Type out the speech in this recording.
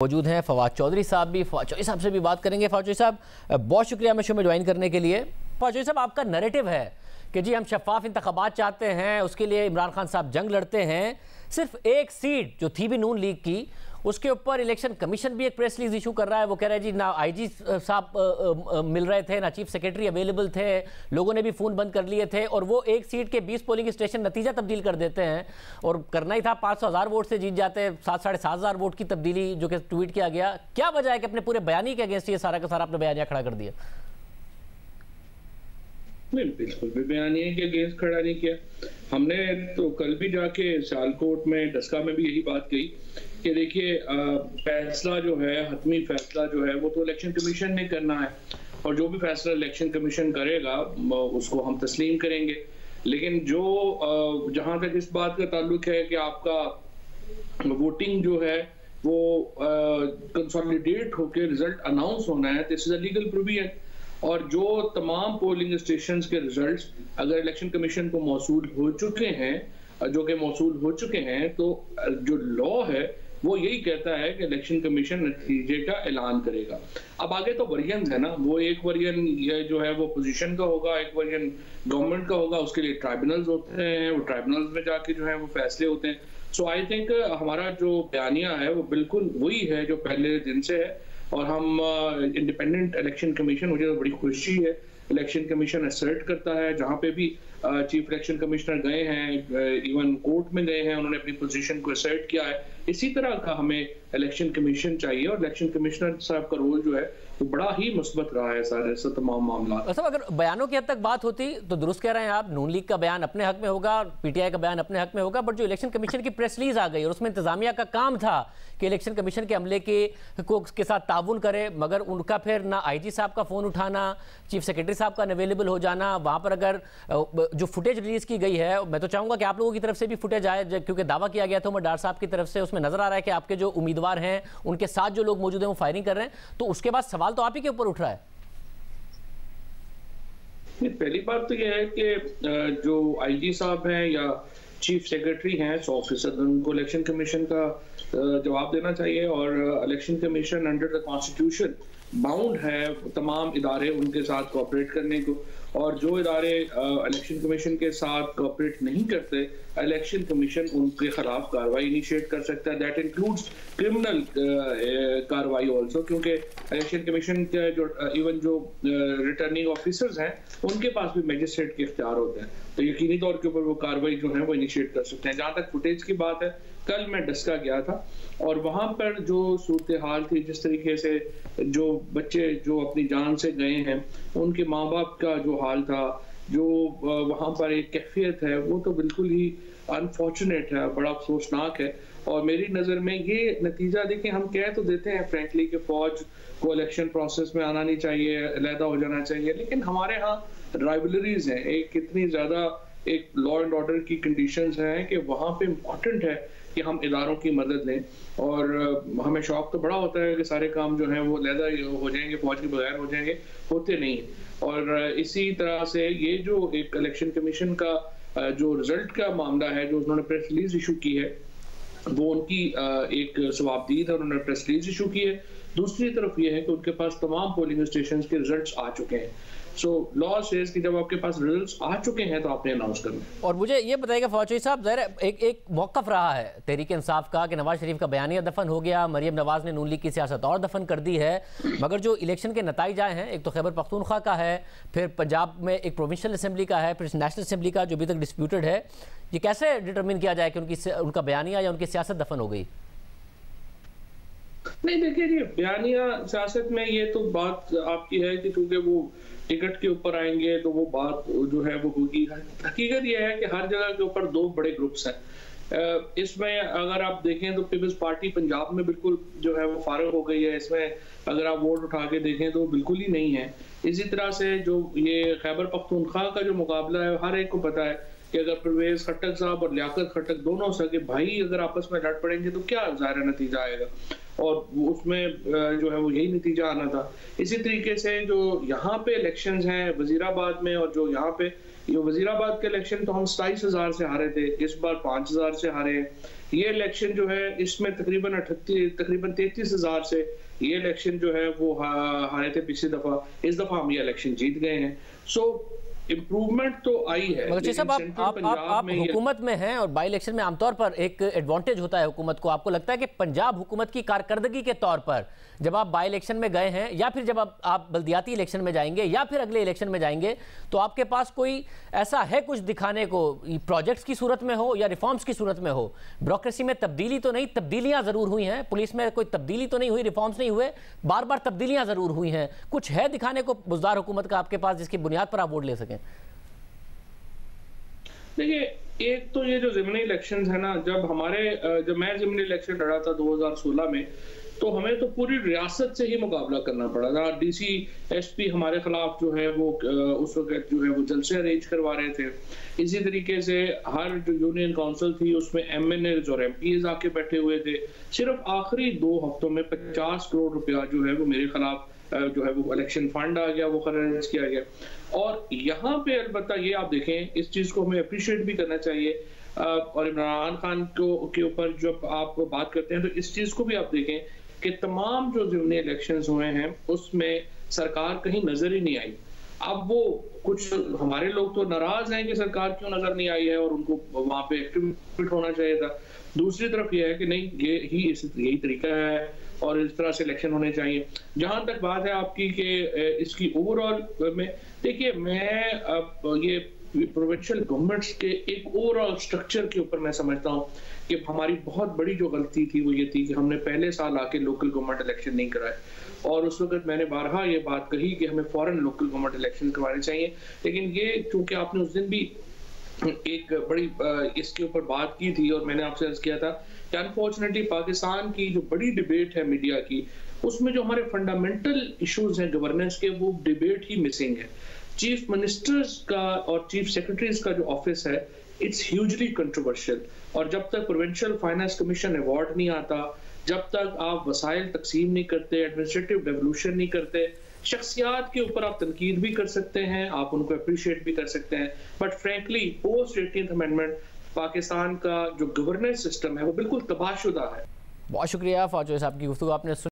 मौजूद हैं फवाद चौधरी साहब भी। फवाद चौधरी साहब से भी बात करेंगे। फवाद चौधरी साहब, बहुत शुक्रिया हमें शो में ज्वाइन करने के लिए। फवाद चौधरी साहब, आपका नैरेटिव है कि जी हम शफाफ इंतखाबात चाहते हैं, उसके लिए इमरान खान साहब जंग लड़ते हैं। सिर्फ एक सीट जो थी भी नून लीग की, उसके ऊपर इलेक्शन कमीशन भी एक प्रेस रिलीज इशू कर रहा है। वो कह रहा है जी ना आईजी साहब मिल रहे थे, ना चीफ सेक्रेटरी अवेलेबल थे, लोगों ने भी फ़ोन बंद कर लिए थे, और वो एक सीट के 20 पोलिंग स्टेशन नतीजा तब्दील कर देते हैं। और करना ही था, 500,000 वोट से जीत जाते, 7,500 वोट की तब्दीली जो कि ट्वीट किया गया। क्या वजह है कि अपने पूरे बयानी के अगेंस्ट ये सारा का सारा अपना बयानिया खड़ा कर दिया? नहीं, बिल्कुल भी बयानिए के अगेंस्ट खड़ा नहीं किया हमने। तो कल भी जाके सियालकोट में डस्का में भी यही बात कही कि देखिए फैसला जो है, हतमी फैसला जो है वो तो इलेक्शन कमीशन ने करना है, और जो भी फैसला इलेक्शन कमीशन करेगा उसको हम तस्लीम करेंगे। लेकिन जो जहां तक इस बात का ताल्लुक है कि आपका वोटिंग जो है वो कंसोलिडेट होकर रिजल्ट अनाउंस होना है, this is a legal provision. और जो तमाम पोलिंग स्टेशंस के रिजल्ट्स अगर इलेक्शन कमीशन को मौसूल हो चुके हैं, तो जो लॉ है वो यही कहता है कि इलेक्शन कमीशन नतीजे का ऐलान करेगा। अब आगे तो वर्जन है ना, वो एक वर्जन जो है वो पोजीशन का होगा, एक वर्जन गवर्नमेंट का होगा, उसके लिए ट्राइब्यूनल्स होते हैं, वो ट्राइब्यूनल्स में जाके जो है वो फैसले होते हैं। सो आई थिंक हमारा जो बयानिया है वो बिल्कुल वही है जो पहले दिन से है। और हम इंडिपेंडेंट इलेक्शन कमीशन, मुझे तो बड़ी खुशी है, इलेक्शन कमीशन असर्ट करता है जहां पे भी चीफ इलेक्शन कमिश्नर गए हैं, इवन कोर्ट में गए हैं, उन्होंने अपनी पोजीशन को असर्ट किया है। इसी तरह का हमें इलेक्शन कमीशन चाहिए, और इलेक्शन कमिश्नर साहब का रोल जो है वो बड़ा ही मुस्बत रहा है सारे से तमाम मामला। अगर बयानों की हद तक बात होती तो दुरुस्त कह रहे हैं आप, नून लीग का बयान अपने हक में होगा, पीटीआई का बयान अपने हक में होगा, बट जो इलेक्शन कमीशन की प्रेस रिलीज आ गई और उसमें इंतजामिया का काम था कि इलेक्शन कमीशन के अमले के साथ ताउन करे, मगर उनका फिर ना आईजी साहब का फोन उठाना, चीफ सेक्रेटरी साहब का अवेलेबल हो जाना, वहां पर अगर जो फुटेज रिलीज की गई है, मैं तो चाहूंगा कि आप लोगों की तरफ से भी फुटेज आए, क्योंकि दावा किया गया था उमर डार साहब की तरफ से, उसमें नजर आ रहा है कि आपके जो उम्मीदवार हैं उनके साथ जो लोग मौजूद हैं वो फायरिंग कर रहे हैं। तो उसके बाद सवाल तो आप ही के ऊपर उठ रहा है। पहली बात तो यह है कि जो आईजी साहब हैं या चीफ सेक्रेटरी हैं, 100% उनको इलेक्शन कमीशन का जवाब देना चाहिए, और election commission under the constitution bound है तमाम इदारे उनके साथ कोऑपरेट करने को। और जो इदारे इलेक्शन कमीशन के साथ कोऑपरेट नहीं करते, इलेक्शन कमीशन उनके खिलाफ कार्रवाई इनिशिएट कर सकता है। दैट इंक्लूड्स क्रिमिनल कार्रवाई ऑल्सो, क्योंकि इलेक्शन कमीशन के जो इवन जो रिटर्निंग ऑफिसर्स हैं उनके पास भी मजिस्ट्रेट के इख्तियार होते हैं, तो यकीनी तौर के ऊपर वो कार्रवाई जो है वो इनिशिएट कर सकते हैं। जहाँ तक फुटेज की बात है, कल मैं डस्का गया था और वहां पर जो सूरत हाल थी, जिस तरीके से जो बच्चे जो अपनी जान से गए हैं, उनके माँ बाप का जो हाल था, जो वहां पर एक कैफियत है, वो तो बिल्कुल ही अनफॉर्चुनेट है, बड़ा अफसोसनाक है। और मेरी नज़र में ये नतीजा देखिए, हम कह तो देते हैं फ्रेंकली कि फौज को इलेक्शन प्रोसेस में आना नहीं चाहिए, अलहदा हो जाना चाहिए, लेकिन हमारे यहाँ राइवलरीज हैं, एक कितनी ज़्यादा एक लॉ एंड ऑर्डर की कंडीशंस हैं कि वहाँ पे इम्पोर्टेंट है कि हम इदारों की मदद लें। और हमें शौक तो बड़ा होता है कि सारे काम जो हैं वो अलहदा हो जाएंगे, फौज के बगैर हो जाएंगे, होते नहीं। और इसी तरह से ये जो एक इलेक्शन कमीशन का जो रिजल्ट का मामला है, जो उन्होंने प्रेस रिलीज इशू की है, वो उनकी एक सवाबदीद है, उन्होंने प्रेस रिलीज इशू की है। दूसरी तरफ ये है कि उनके पास तमाम पोलिंग स्टेशन के रिजल्ट्स आ चुके हैं। सो लॉ सेज कि जब आपके पास रिजल्ट्स आ चुके हैं तो आपने अनाउंस करना है। और मुझे ये बताइएगा फौज साहब, ज़रा एक मौक़िफ़ रहा है तहरीक इंसाफ का कि नवाज शरीफ का बयानिया दफन हो गया, मरियम नवाज ने नून लीग की सियासत और दफन कर दी है, मगर जो इलेक्शन के नतीजे आए हैं, एक तो खैबर पख्तूनख्वा का है, फिर पंजाब में एक प्रोविंशियल असेंबली का है, फिर नेशनल असेंबली का जो अभी तक डिस्प्यूटेड है, ये कैसे डिटरमिन किया जाए कि उनका बयानिया या उनकी सियासत दफन हो गई? नहीं, देखिए जी, बयानिया सियासत में ये तो बात आपकी है कि चूंकि वो टिकट के ऊपर आएंगे तो वो बात जो है वो होगी। हकीकत ये है कि हर जगह के ऊपर दो बड़े ग्रुप्स हैं। इसमें अगर आप देखें तो पीपल्स पार्टी पंजाब में बिल्कुल जो है वो फारिग हो गई है, इसमें अगर आप वोट उठा के देखें तो बिल्कुल ही नहीं है। इसी तरह से जो ये खैबर पख्तूनख्वा का जो मुकाबला है, हर एक को पता है कि अगर परवेज खट्टक साहब और लियाकत खट्टक दोनों सगे भाई अगर आपस में लड़ पड़ेंगे तो क्या ज़ाहिर नतीजा आएगा। और उसमें जो है वो यही नतीजा आना था। इसी तरीके से जो यहाँ पे इलेक्शंस हैं वजीराबाद में, और जो यहाँ पे ये वजीराबाद के इलेक्शन तो हम 27,000 से हारे थे, इस बार 5,000 से हारे हैं। ये इलेक्शन जो है इसमें तकरीबन 33,000 से ये इलेक्शन जो है वो हारे थे पिछली दफा। इस दफा हम ये इलेक्शन जीत गए हैं। सो इम्प्रूवमेंट तो आई है। मगर साहब आप हुकूमत में हैं और बाई इलेक्शन में आमतौर पर एक एडवांटेज होता है हुकूमत को। आपको लगता है कि पंजाब हुकूमत की कारकर्दगी के तौर पर जब आप बाई इलेक्शन में गए हैं, या फिर जब आप बल्दियाती इलेक्शन में जाएंगे, या फिर अगले इलेक्शन में जाएंगे, तो आपके पास कोई ऐसा है कुछ दिखाने को, प्रोजेक्ट्स की सूरत में हो या रिफॉर्म्स की सूरत में हो? ब्यूरोक्रेसी में तब्दीली तो नहीं, तब्दीलियां जरूर हुई हैं, पुलिस में कोई तब्दीली तो नहीं हुई, रिफॉर्म्स नहीं हुए, बार बार तब्दीलियां जरूर हुई हैं। कुछ है दिखाने को बुज़दार हुकूमत का आपके पास जिसकी बुनियाद पर आप वोट ले सकें? देखिए, एक तो ये जो ज़िमनी इलेक्शंस है ना, जब मैं ज़िमनी इलेक्शन लड़ा था 2016 में, तो हमें तो पूरी रियासत से ही मुकाबला करना पड़ा था। डीसी एसपी हमारे खिलाफ जो है वो उस वक्त जो है वो जलसे अरेंज करवा रहे थे। इसी तरीके से हर जो यूनियन काउंसिल थी उसमें एमएनएज और एमपीज आके बैठे हुए थे। सिर्फ आखिरी 2 हफ्तों में 50 करोड़ रुपया जो है वो मेरे खिलाफ जो है वो इलेक्शन फंड आ गया, वो खर्च किया गया। और यहाँ पे अलबत्ता ये आप देखें, इस चीज को हमें अप्रिशिएट भी करना चाहिए। और इमरान खान के ऊपर जब आप बात करते हैं तो इस चीज को भी आप देखें कि तमाम जो ज़िमनी इलेक्शंस हुए हैं उसमें सरकार कहीं नजर ही नहीं आई। अब वो कुछ हमारे लोग तो नाराज हैं कि सरकार क्यों नजर नहीं आई है और उनको वहां पे एक्टिवेट होना चाहिए था। दूसरी तरफ ये है कि नहीं, यही तरीका है और इस तरह से इलेक्शन होने चाहिए। जहां तक बात है आपकी कि इसकी ओवरऑल में, देखिए मैं अब ये प्रोविंशियल गवर्नमेंट्स के एक ओवरऑल स्ट्रक्चर के ऊपर मैं समझता हूँ कि हमारी बहुत बड़ी जो गलती थी वो ये थी कि हमने पहले साल आके लोकल गवर्नमेंट इलेक्शन नहीं कराए। और उस वक्त मैंने बारहा ये बात कही कि हमें फौरन लोकल गवर्नमेंट इलेक्शन करवाने चाहिए। लेकिन ये चूंकि आपने उस दिन भी एक बड़ी इसके ऊपर बात की थी और मैंने आपसे अर्ज किया था कि अनफॉर्चुनेटली पाकिस्तान की जो बड़ी डिबेट है मीडिया की, उसमें जो हमारे फंडामेंटल इश्यूज हैं गवर्नेंस के, वो डिबेट ही मिसिंग है। चीफ मिनिस्टर्स का और चीफ सेक्रेटरीज का जो ऑफिस है, इट्स ह्यूजली कंट्रोवर्शियल। और जब तक प्रोविंशियल फाइनेंस कमीशन अवार्ड नहीं आता, जब तक आप वसाइल तकसीम नहीं करते, एडमिनिस्ट्रेटिव डेवल्यूशन नहीं करते, शख्सियात के ऊपर आप तनकीद भी कर सकते हैं, आप उनको अप्रिशिएट भी कर सकते हैं, but frankly post 18th amendment Pakistan का जो गवर्नेंस सिस्टम है वो बिल्कुल तबाहशुदा है। बहुत शुक्रिया फौज साहब की गुफ्तगू आपने